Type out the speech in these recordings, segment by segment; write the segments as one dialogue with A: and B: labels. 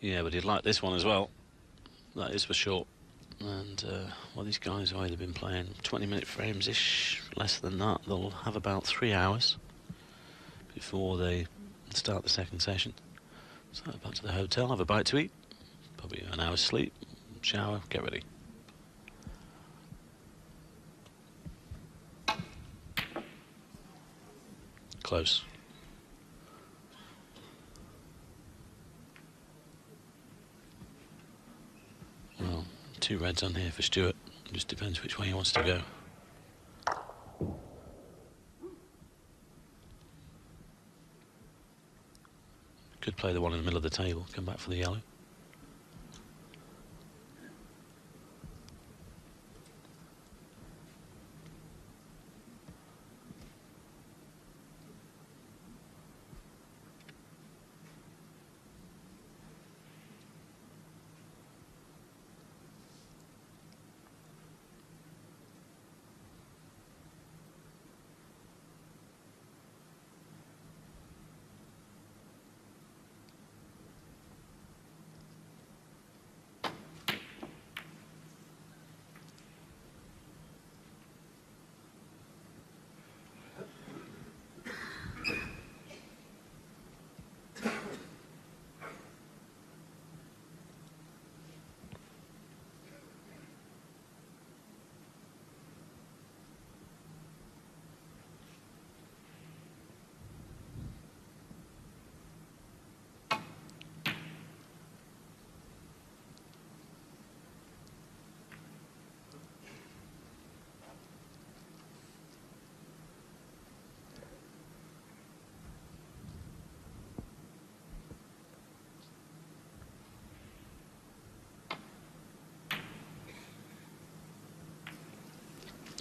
A: Yeah, but he'd like this one as well. That is for sure. And, well, these guys have either been playing 20-minute frames-ish, less than that. They'll have about 3 hours before they start the second session. So back to the hotel, have a bite to eat, probably an hour's sleep, shower, get ready. Close. Well, 2 reds on here for Stuart. Just depends which way he wants to go. Could play the one in the middle of the table, come back for the yellow.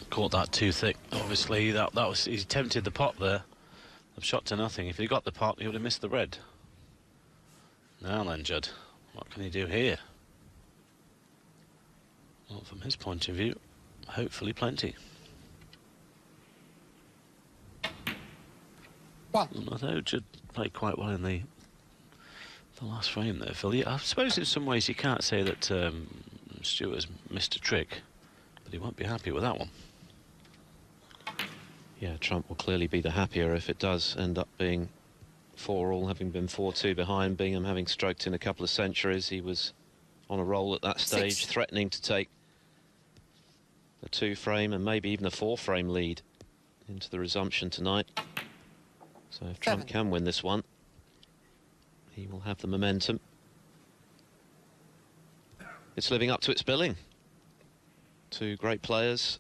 A: Caught that too thick. Obviously, that was, he tempted the pot there. I've shot to nothing. If he got the pot, he would have missed the red. Now then, Judd, what can he do here? Well, from his point of view, hopefully plenty.
B: One.
A: Although Judd played quite well in the last frame there, Phil. Yeah, I suppose in some ways you can't say that Stuart has missed a trick, but he won't be happy with that one.
C: Yeah, Trump will clearly be the happier if it does end up being 4-all, having been 4-2 behind. Bingham having stroked in a couple of centuries. He was on a roll at that stage,
B: 6.
C: threatening to take a 2-frame and maybe even a 4-frame lead into the resumption tonight. So if
B: 7.
C: Trump can win this one, he will have the momentum. It's living up to its billing. 2 great players.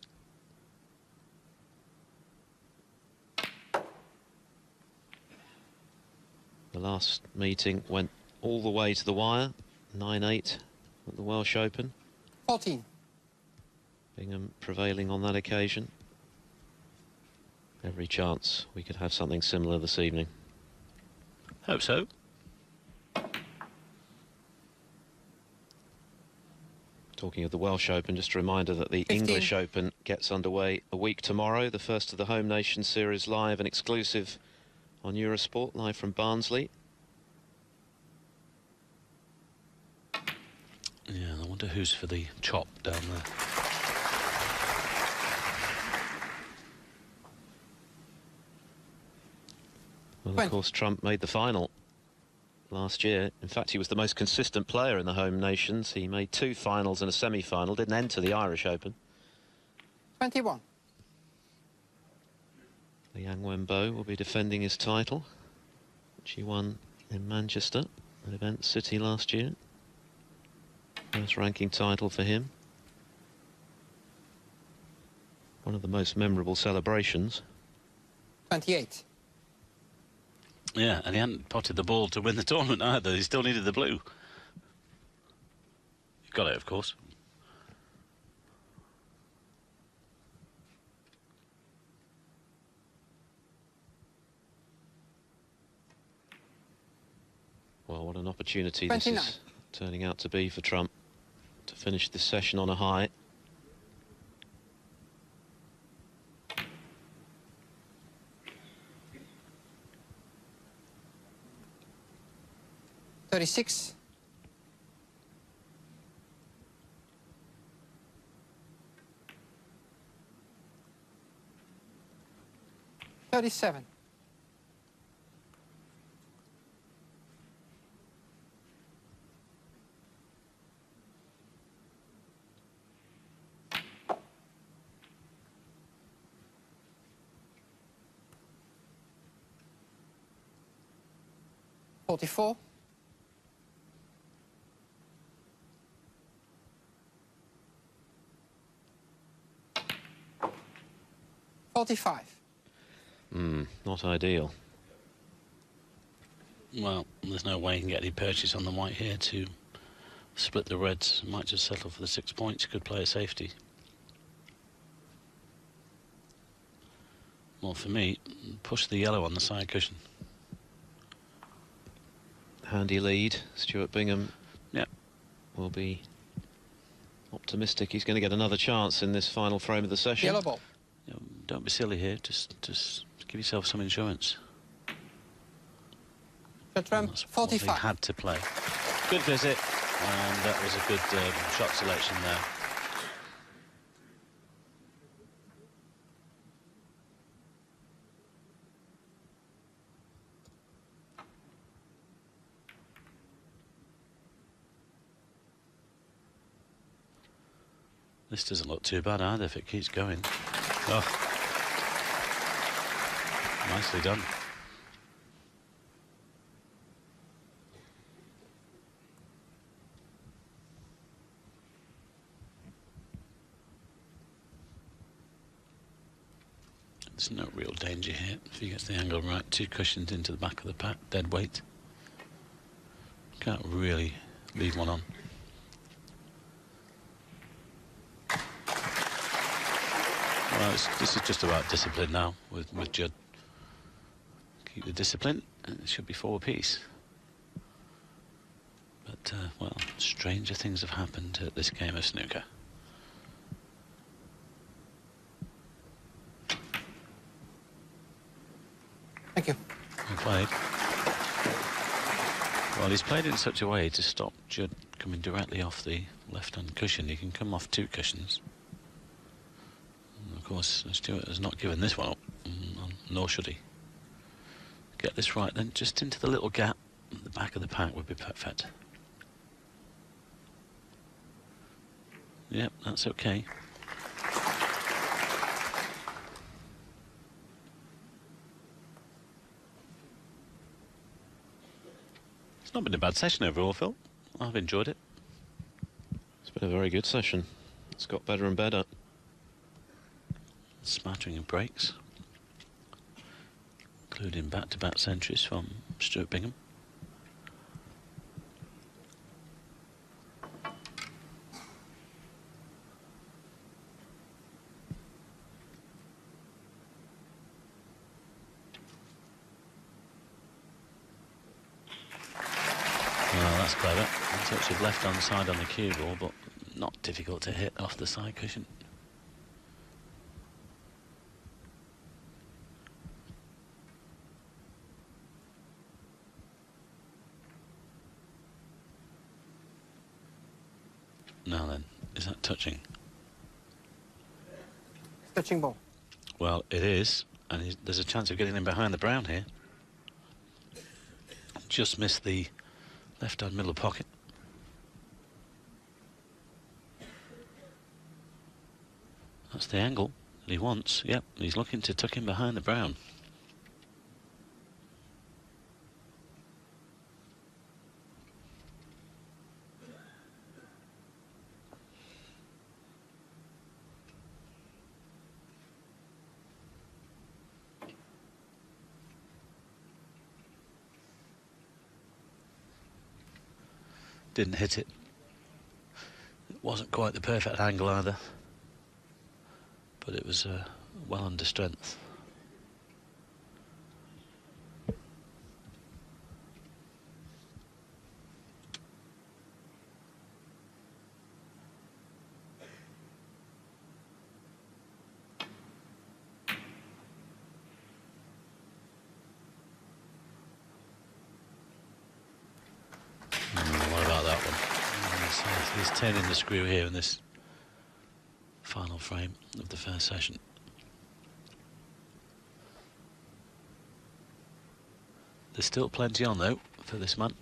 C: The last meeting went all the way to the wire, 9-8 at the Welsh Open.
B: 14.
C: Bingham prevailing on that occasion. Every chance we could have something similar this evening.
A: Hope so.
C: Talking of the Welsh Open, just a reminder that the
B: 15.
C: English Open gets underway a week tomorrow. The first of the Home Nation Series live and exclusive on Eurosport, live from Barnsley.
A: Yeah, I wonder who's for the chop down there.
C: Well, of course, Trump made the final last year. In fact, he was the most consistent player in the Home Nations. He made 2 finals and a semi-final, didn't enter the Irish Open.
B: 21.
C: Liang Wenbo will be defending his title, which he won in Manchester at Event City last year. First ranking title for him. One of the most memorable celebrations.
B: 28.
A: Yeah, and he hadn't potted the ball to win the tournament either. He still needed the blue. He got it, of course.
C: Well, what an opportunity 29. This is turning out to be for Trump to finish this session on a high.
B: $36. 37. $44. $45.
C: Not ideal.
A: Well, there's no way he can get any purchase on the white here to split the reds. Might just settle for the 6 points. Could play a safety. Well, for me, push the yellow on the side cushion.
C: Handy lead. Stuart Bingham
A: Yep.
C: will be optimistic. He's going to get another chance in this final frame of the session.
B: Yellow ball.
A: You know, don't be silly here. Just give yourself some insurance.
B: Shutram,
A: That's what he
B: 45.
A: had to play. Good visit, and that was a good shot selection there. This doesn't look too bad either if it keeps going. Oh. Nicely done. There's no real danger here if he gets the angle right. 2 cushions into the back of the pack, dead weight. Can't really leave one on. Well, this is just about discipline now with Judd. Keep the discipline, and it should be 4 apiece. But, well, stranger things have happened at this game of snooker.
B: Thank you.
A: Well played. Well, he's played it in such a way to stop Judd coming directly off the left-hand cushion. He can come off 2 cushions. And of course, Stuart has not given this one up, nor should he. Get this right, then just into the little gap at the back of the pack would be perfect. Yep, that's okay. It's not been a bad session overall, Phil. I've enjoyed it.
C: It's been a very good session. It's got better and better.
A: Smattering of breaks, including back-to-back centuries from Stuart Bingham. Well, that's clever. A touch of left-hand side on the cue ball, but not difficult to hit off the side cushion. Now then, is that touching?
B: Touching ball.
A: Well, it is, and there's a chance of getting him behind the brown here. Just missed the left-hand middle pocket. That's the angle that he wants. Yep, he's looking to tuck him behind the brown. Didn't hit it. It wasn't quite the perfect angle either, but it was well under strength. What about that one? He's turning the screw here in this final frame of the first session. There's still plenty on, though, for this man.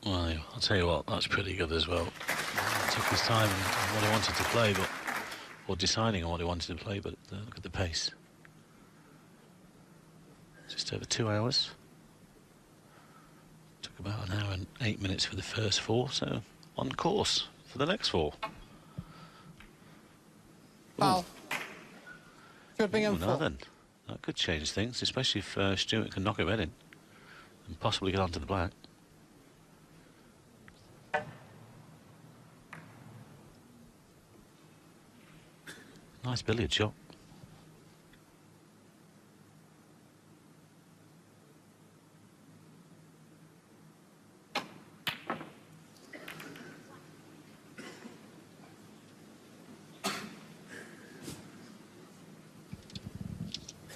A: Well, I'll tell you what, that's pretty good as well. He took his time on what he wanted to play, but or deciding on what he wanted to play, but look at the pace. Just over 2 hours. Took about an hour and 8 minutes for the first 4, so on course for the next 4.
B: Foul. Stuart Bingham,
A: Now then, that could change things, especially if Stuart can knock it red in and possibly get onto the black. Nice billiard shot.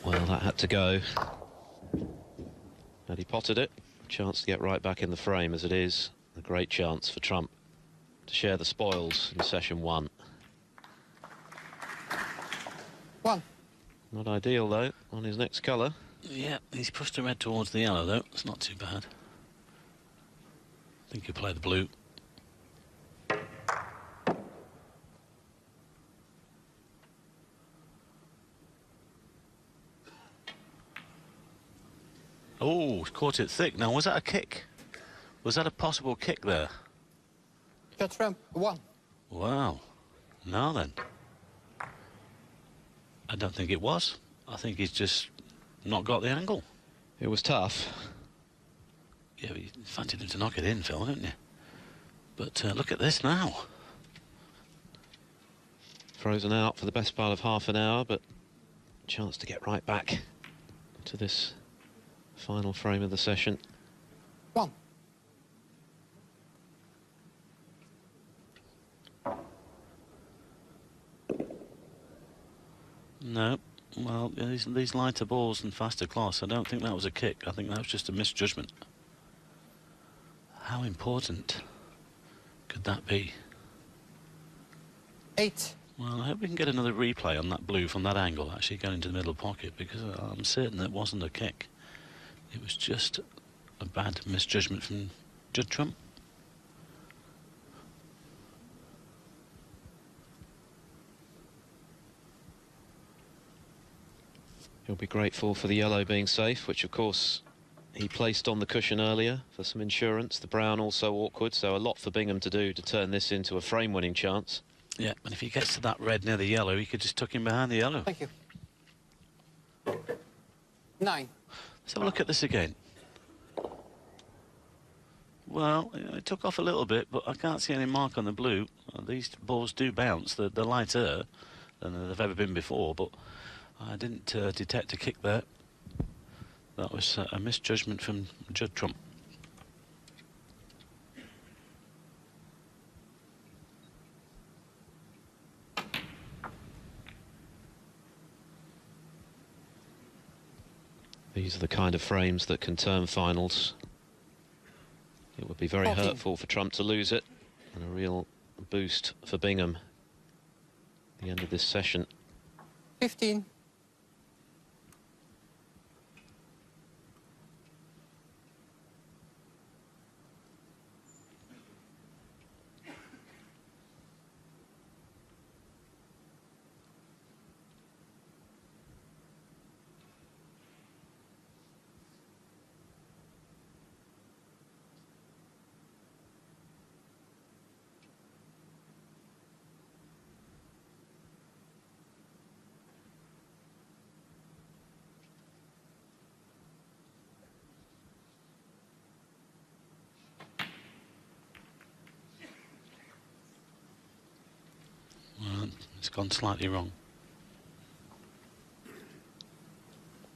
C: Well, that had to go. But he potted it. Chance to get right back in the frame as it is. A great chance for Trump to share the spoils in session 1.
B: 1.
C: Not ideal, though, on his next colour.
A: Yeah, he's pushed the red towards the yellow, though. It's not too bad. I think he'll play the blue. Oh, caught it thick. Now, was that a kick? Was that a possible kick there?
B: Judge Trump, 1.
A: Wow. Now then. I don't think it was. I think he's just not got the angle.
C: It was tough.
A: Yeah, you fancied him to knock it in, Phil, didn't you? But look at this now.
C: Frozen out for the best part of half an hour, but chance to get right back to this final frame of the session.
B: 1.
A: No. Well, these lighter balls and faster class, I don't think that was a kick. I think that was just a misjudgment. How important could that be?
B: 8.
A: Well, I hope we can get another replay on that blue from that angle, actually going into the middle pocket, because I'm certain it wasn't a kick. It was just a bad misjudgment from Judd Trump.
C: He'll be grateful for the yellow being safe, which of course he placed on the cushion earlier for some insurance. The brown also awkward, so a lot for Bingham to do to turn this into a frame-winning chance.
A: Yeah, and if he gets to that red near the yellow, he could just tuck him behind the yellow.
B: Thank you. 9.
A: Let's have a look at this again. Well, it took off a little bit, but I can't see any mark on the blue. These balls do bounce. They're lighter than they've ever been before, but I didn't detect a kick there. That was a misjudgment from Judd Trump.
C: These are the kind of frames that can turn finals. It would be very
B: 14.
C: hurtful for Trump to lose it, and a real boost for Bingham at the end of this session.
B: 15.
A: gone slightly wrong.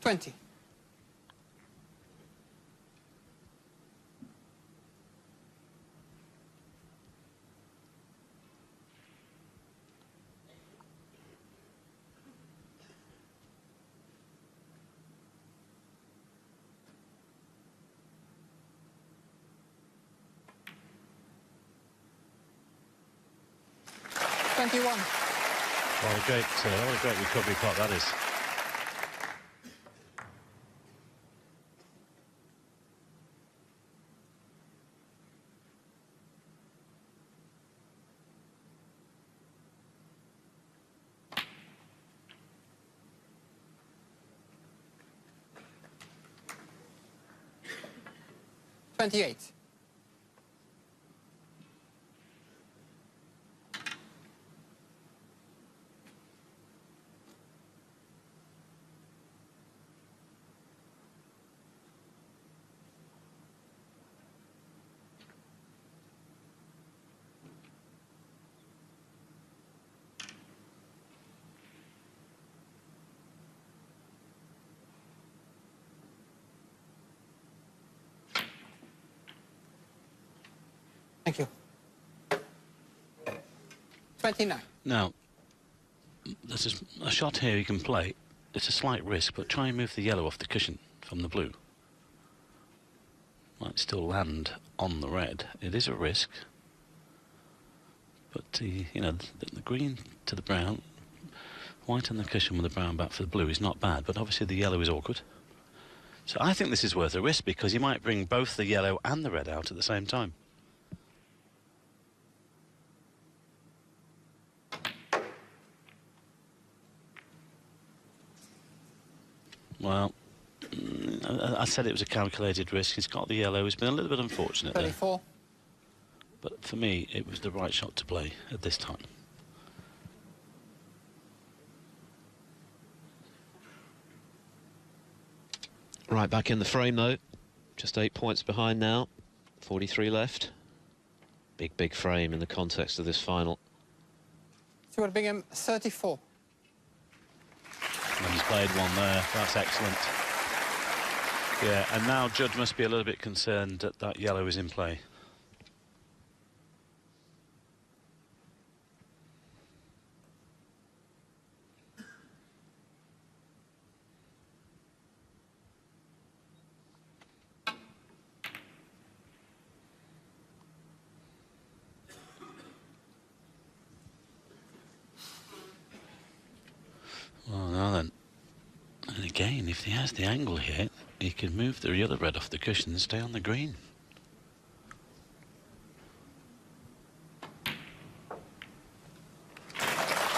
B: 20.
A: What a great recovery pot that is.
B: $28. Thank you. 29.
A: Now, there's a shot here you can play. It's a slight risk, but try and move the yellow off the cushion from the blue. Might still land on the red. It is a risk, but you know, the green to the brown, white on the cushion with the brown back for the blue is not bad, but obviously the yellow is awkward. So I think this is worth a risk because you might bring both the yellow and the red out at the same time. Well, I said it was a calculated risk. He's got the yellow. He's been a little bit unfortunate
B: 34.
A: there. But for me, it was the right shot to play at this time.
C: Right back in the frame, though. Just 8 points behind now. 43 left. Big frame in the context of this final.
B: Stuart Bingham, 34.
A: And he's played one there. That's excellent. Yeah, and now Judd must be a little bit concerned that that yellow is in play. Well, now then. And again, if he has the angle here, he can move the other red off the cushion and stay on the green.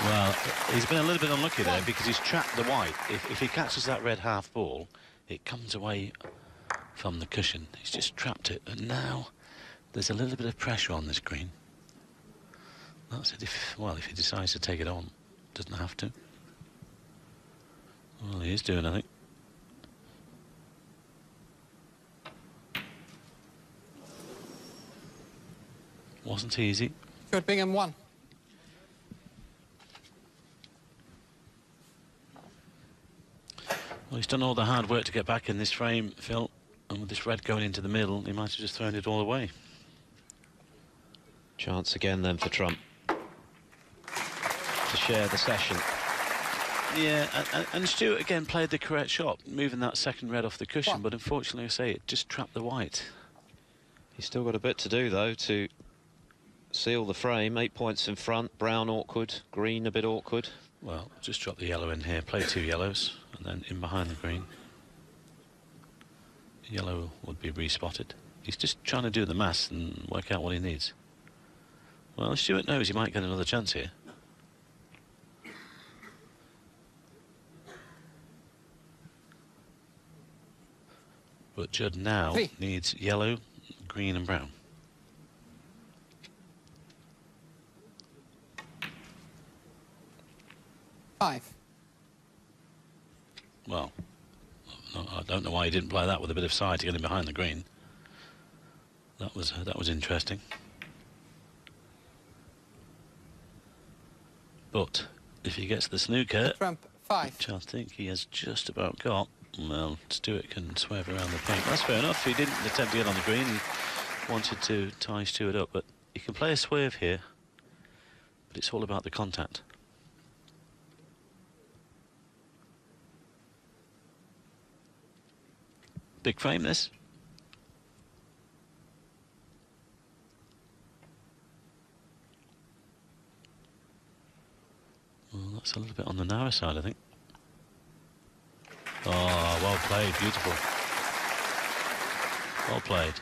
A: Well, he's been a little bit unlucky there because he's trapped the white. If he catches that red half ball, it comes away from the cushion. He's just trapped it, and now there's a little bit of pressure on this green. That's it. If he decides to take it on, doesn't have to. Well, he is doing, I think. Wasn't easy.
B: Stuart Bingham, 1.
A: Well, he's done all the hard work to get back in this frame, Phil, and with this red going into the middle, he might have just thrown it all away.
C: Chance again then for Trump to share the session.
A: Yeah, and Stuart again played the correct shot, moving that second red off the cushion, but unfortunately, I say, it just trapped the white.
C: He's still got a bit to do, though, to seal the frame. 8 points in front, brown awkward, green a bit awkward.
A: Well, just drop the yellow in here, play 2 yellows, and then in behind the green. Yellow would be respotted. He's just trying to do the maths and work out what he needs. Well, Stuart knows he might get another chance here. But Judd now needs yellow, green and brown.
B: Five.
A: Well, I don't know why he didn't play that with a bit of side to get him behind the green. That was interesting. But if he gets the snooker,
B: Trump 5.
A: which I think he has just about got, well, Stuart can swerve around the pink. That's fair enough. He didn't attempt to get on the green. He wanted to tie Stuart up, but he can play a swerve here. But it's all about the contact. Big frame, this. Well, that's a little bit on the narrow side, I think. Oh, well played, beautiful. Well played.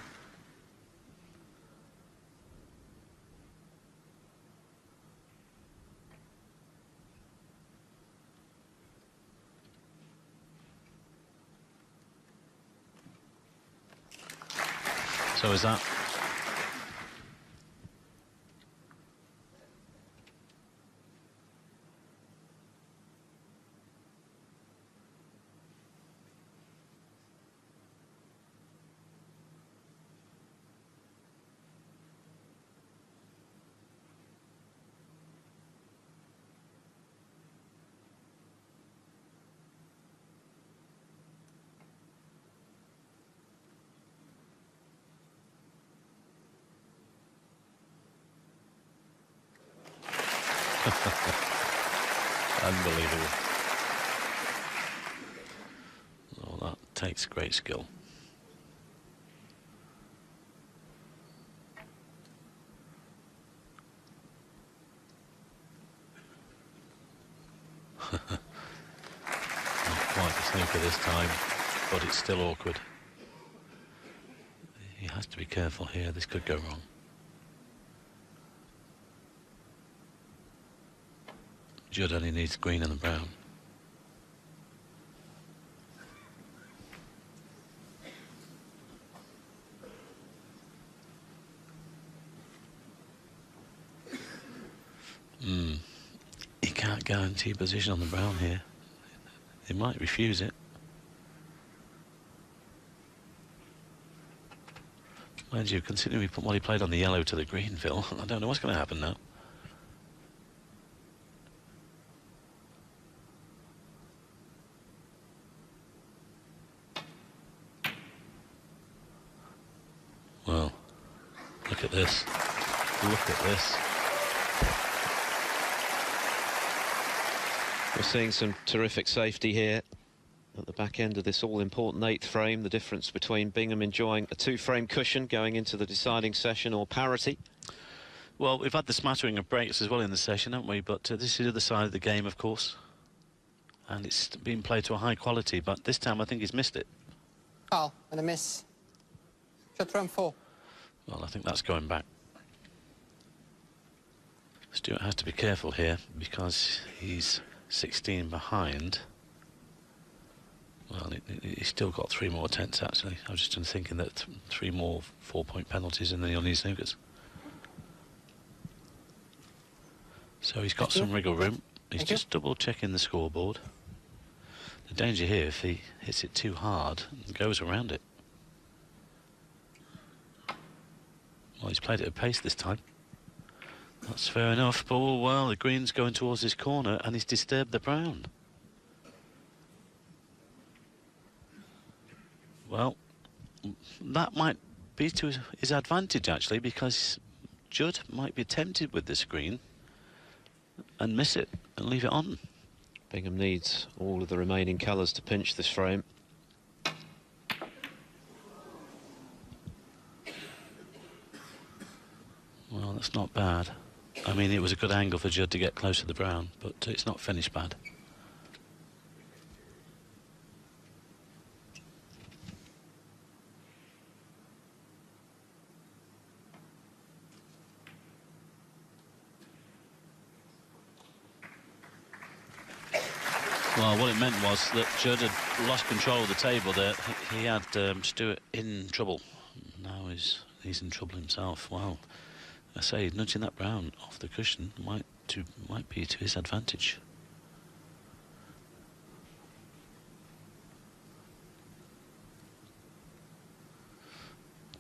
A: So is that. Unbelievable. Oh, that takes great skill. Not quite the snooker this time, but it's still awkward. He has to be careful here, this could go wrong. Judd only needs green and the brown. He can't guarantee position on the brown here. He might refuse it. Mind you, considering what he played on the yellow to the green, Phil, I don't know what's going to happen now. Well, look at this. Look at this.
C: We're seeing some terrific safety here at the back end of this all-important 8th frame. The difference between Bingham enjoying a 2-frame cushion going into the deciding session or parity.
A: Well, we've had the smattering of breaks as well in the session, haven't we? But this is the other side of the game, of course. And it's been played to a high quality, but this time I think he's missed it.
B: Foul and a miss. Shot Trump 4.
A: Well, I think that's going back. Stuart has to be careful here because he's 16 behind. Well, he's still got 3 more attempts, actually. I was just thinking that 3 more 4-point penalties and then he'll need snookers. So he's got some wriggle room. He's just double checking the scoreboard. The danger here, if he hits it too hard, goes around it. Well, he's played it at pace this time. That's fair enough, but oh, well, the green's going towards his corner and he's disturbed the brown. Well, that might be to his advantage, actually, because Judd might be tempted with this green and miss it and leave it on.
C: Bingham needs all of the remaining colours to pinch this frame.
A: Well, that's not bad. I mean, it was a good angle for Judd to get close to the brown, but it's not finished bad. Well, what it meant was that Judd had lost control of the table there. He had Stuart in trouble. Now he's in trouble himself. Wow. I say, nudging that brown off the cushion might be to his advantage.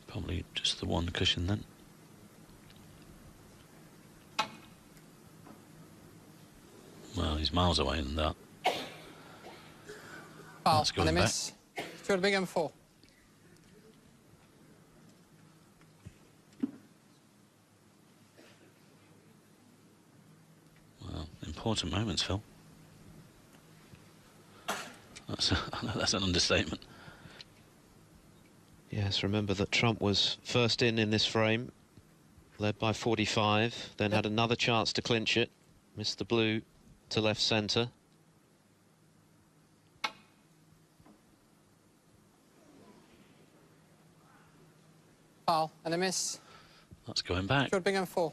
A: Probably just the one cushion then. Well, Well, he's miles away in that.
B: Foul
A: That's
B: and
A: going
B: a
A: back.
B: miss. Stuart Bingham 4.
A: Well, important moments, Phil. That's, I know that's an understatement.
C: Yes, remember that Trump was first in this frame, led by 45, then had another chance to clinch it, missed the blue to left centre.
B: Foul and a miss.
A: That's going back.
B: Stuart Bingham 4.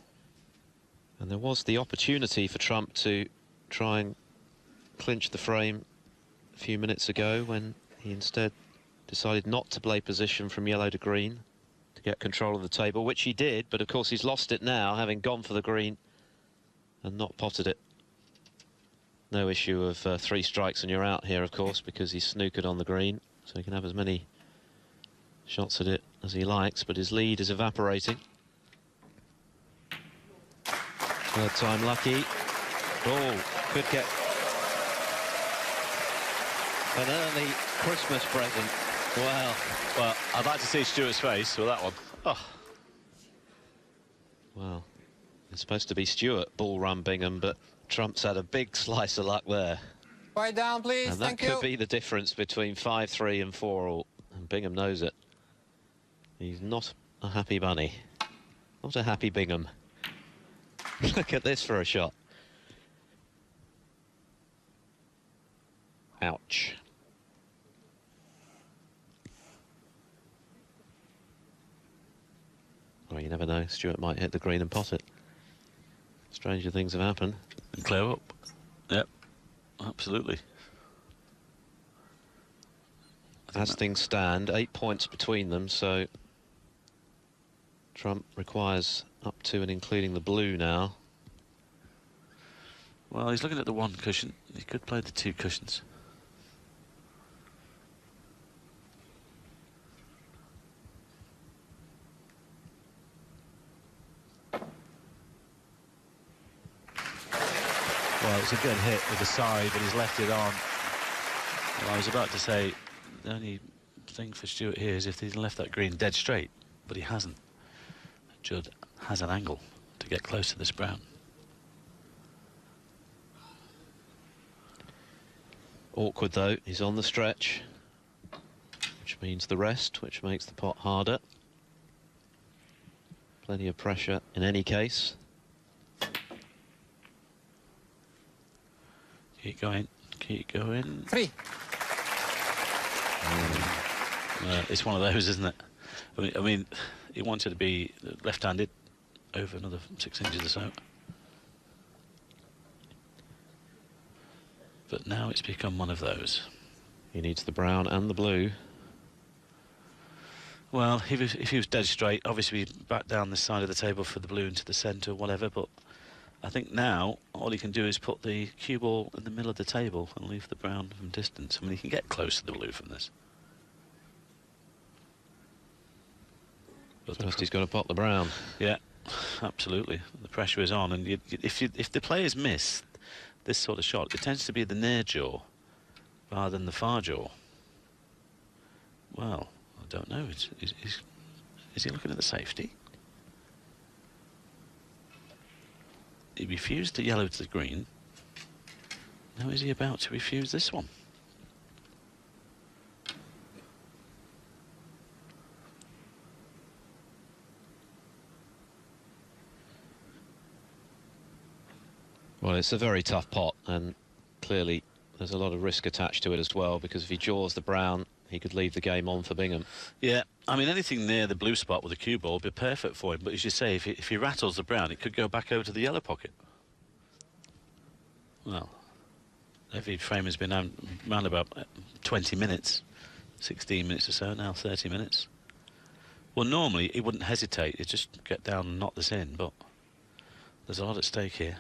C: And there was the opportunity for Trump to try and clinch the frame a few minutes ago, when he instead decided not to play position from yellow to green to get control of the table, which he did, but of course he's lost it now, having gone for the green and not potted it. No issue of 3 strikes and you're out here, of course, because he's snookered on the green, so he can have as many shots at it as he likes, but his lead is evaporating. Third time lucky. Oh, could get an early Christmas present.
A: Well, I'd like to see Stuart's face with that one. Oh,
C: Well, it's supposed to be Stuart ball run Bingham, but Trump's had a big slice of luck there.
B: Quiet down, please.
C: And that
B: Thank
C: could
B: you.
C: be the difference between 5-3 and 4-all. And Bingham knows it. He's not a happy bunny. Not a happy Bingham. Look at this for a shot. Ouch. Well, you never know. Stuart might hit the green and pot it. Stranger things have happened.
A: and clear up. Yep, absolutely.
C: As things stand, 8 points between them, so Trump requires up to and including the blue now.
A: Well, he's looking at the one cushion. He could play the 2 cushions. Well, it's a good hit with the side, but he's left it on. Well, I was about to say, the only thing for Stuart here is if he'd left that green dead straight, but he hasn't. Judd has an angle to get close to this brown.
C: Awkward though, he's on the stretch, which means the rest, which makes the pot harder. Plenty of pressure in any case.
A: Keep going, keep going.
B: 3.
A: It's one of those, isn't it? I mean, he wanted to be left-handed over another 6 inches or so. But now it's become one of those.
C: He needs the brown and the blue.
A: Well, if he was dead straight, obviously back down the side of the table for the blue into the centre or whatever, but I think now all he can do is put the cue ball in the middle of the table and leave the brown from distance. I mean, he can get close to the blue from this. But
C: First he's got to pot the brown.
A: yeah, absolutely. The pressure is on, and if the players miss this sort of shot, it tends to be the near jaw rather than the far jaw. Well, I don't know. Is he looking at the safety? He refused the yellow to the green. Now is he about to refuse this one?
C: Well, it's a very tough pot, and clearly there's a lot of risk attached to it as well, because if he jaws the brown, he could leave the game on for Bingham.
A: Yeah, I mean, anything near the blue spot with a cue ball would be perfect for him. But as you say, if he rattles the brown, it could go back over to the yellow pocket. Well, every frame has been around about 20 minutes, 16 minutes or so, now 30 minutes. Well, normally he wouldn't hesitate. He'd just get down and knock this in, but there's a lot at stake here.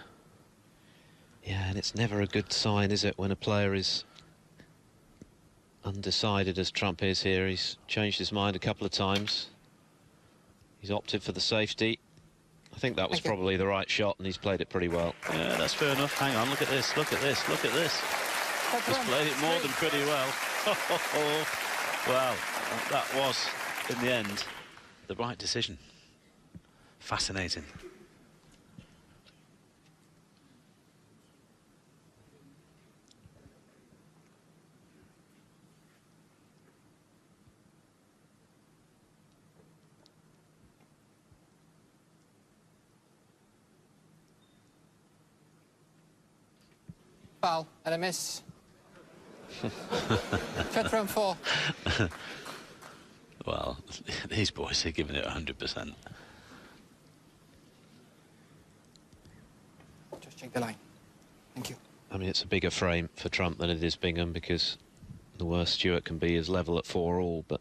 C: Yeah, and it's never a good sign, is it, when a player is undecided, as Trump is here. He's changed his mind a couple of times. He's opted for the safety. I think that was
B: Thank you.
C: probably the right shot, and he's played it pretty well.
A: Yeah, that's fair enough. Hang on, look at this, look at this, look at this. He's played it more than pretty well. Well, that was, in the end, the right decision. Fascinating.
B: Foul and a miss. Shot from 4.
A: Well, these boys are giving it 100%.
B: Just check the line. Thank you.
C: I mean, it's a bigger frame for Trump than it is Bingham, because the worst Stuart can be is level at 4-all. But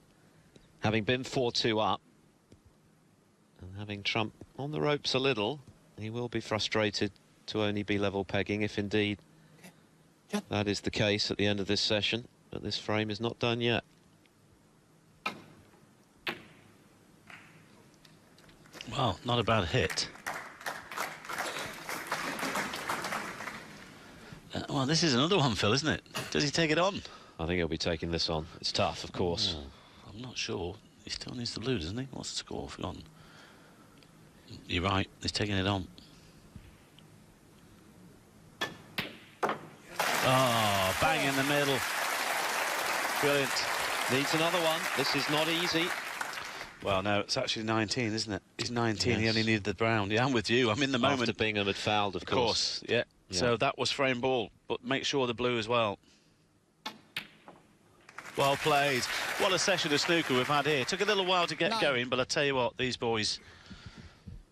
C: having been 4-2 up and having Trump on the ropes a little, he will be frustrated to only be level pegging, if indeed that is the case at the end of this session. But this frame is not done yet.
A: Well, not a bad hit. Well, this is another one, Phil, isn't it? Does he take it on?
C: I think he'll be taking this on. It's tough, of course.
A: Oh, I'm not sure. He still needs to lose, doesn't he? What's the score? Forgotten. You're right. He's taking it on. Oh, bang in the middle. Brilliant.
C: Needs another one. This is not easy.
A: Well, no, it's actually 19, isn't it? He's 19. He
C: Yes.
A: only needed the brown. Yeah, I'm with you. I'm in the moment.
C: After Bingham had fouled, of course.
A: Yeah. So that was frame ball, but make sure the blue as well. Well played. What a session of snooker we've had here. Took a little while to get going, but I tell you what, these boys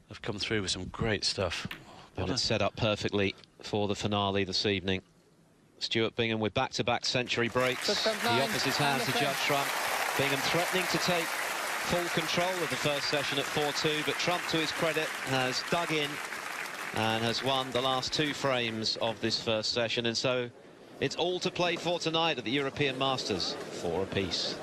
A: have come through with some great stuff.
C: And it's set up perfectly for the finale this evening. Stuart Bingham with back-to-back century breaks. He offers his hand to Judd Trump. Bingham threatening to take full control of the first session at 4-2, but Trump, to his credit, has dug in and has won the last 2 frames of this first session. And so it's all to play for tonight at the European Masters, 4 apiece.